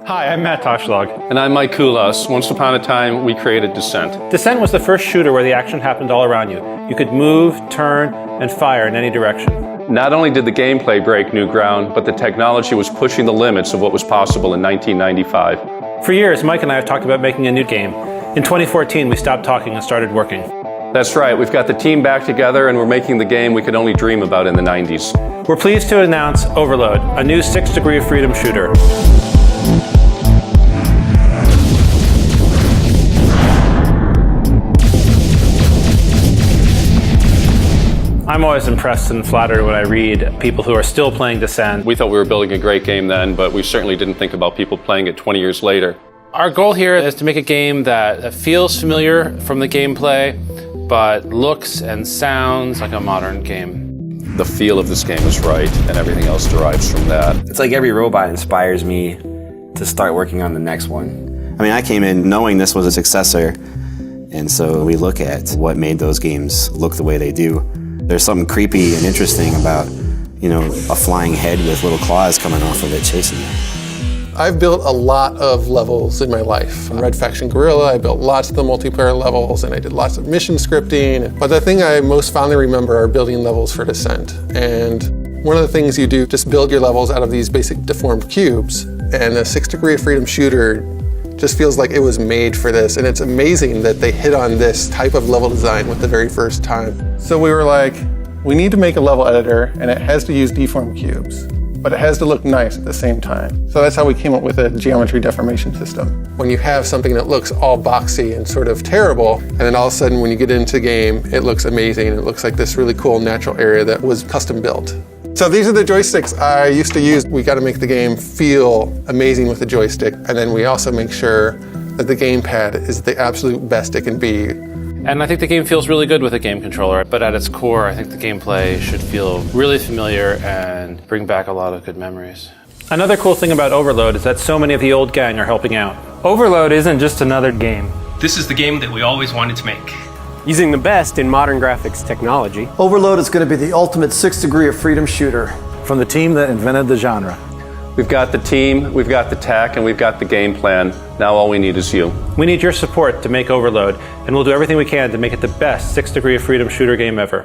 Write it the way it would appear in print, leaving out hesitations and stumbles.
Hi, I'm Matt Toshlag. And I'm Mike Kulas. Once upon a time, we created Descent. Descent was the first shooter where the action happened all around you. You could move, turn, and fire in any direction. Not only did the gameplay break new ground, but the technology was pushing the limits of what was possible in 1995. For years, Mike and I have talked about making a new game. In 2014, we stopped talking and started working. That's right, we've got the team back together and we're making the game we could only dream about in the 90s. We're pleased to announce Overload, a new 6 Degree of Freedom shooter. I'm always impressed and flattered when I read people who are still playing Descent. We thought we were building a great game then, but we certainly didn't think about people playing it 20 years later. Our goal here is to make a game that feels familiar from the gameplay, but looks and sounds like a modern game. The feel of this game is right, and everything else derives from that. It's like every robot inspires me to start working on the next one. I mean, I came in knowing this was a successor, and so we look at what made those games look the way they do. There's something creepy and interesting about, a flying head with little claws coming off of it chasing you. I've built a lot of levels in my life. In Red Faction Guerrilla, I built lots of the multiplayer levels and I did lots of mission scripting. But the thing I most fondly remember are building levels for Descent. And one of the things you do, just build your levels out of these basic deformed cubes. And a 6 Degree of Freedom shooter just feels like it was made for this. And it's amazing that they hit on this type of level design with the very first time. So we were like, we need to make a level editor and it has to use deformed cubes, but it has to look nice at the same time. So that's how we came up with a geometry deformation system. When you have something that looks all boxy and sort of terrible, and then all of a sudden when you get into the game, it looks amazing. It looks like this really cool natural area that was custom built. So these are the joysticks I used to use. We got to make the game feel amazing with the joystick, and then we also make sure that the gamepad is the absolute best it can be. And I think the game feels really good with a game controller, but at its core, I think the gameplay should feel really familiar and bring back a lot of good memories. Another cool thing about Overload is that so many of the old gang are helping out. Overload isn't just another game. This is the game that we always wanted to make. Using the best in modern graphics technology. Overload is going to be the ultimate 6 Degree of Freedom shooter. From the team that invented the genre. We've got the team, we've got the tech, and we've got the game plan. Now all we need is you. We need your support to make Overload, and we'll do everything we can to make it the best 6 Degree of Freedom shooter game ever.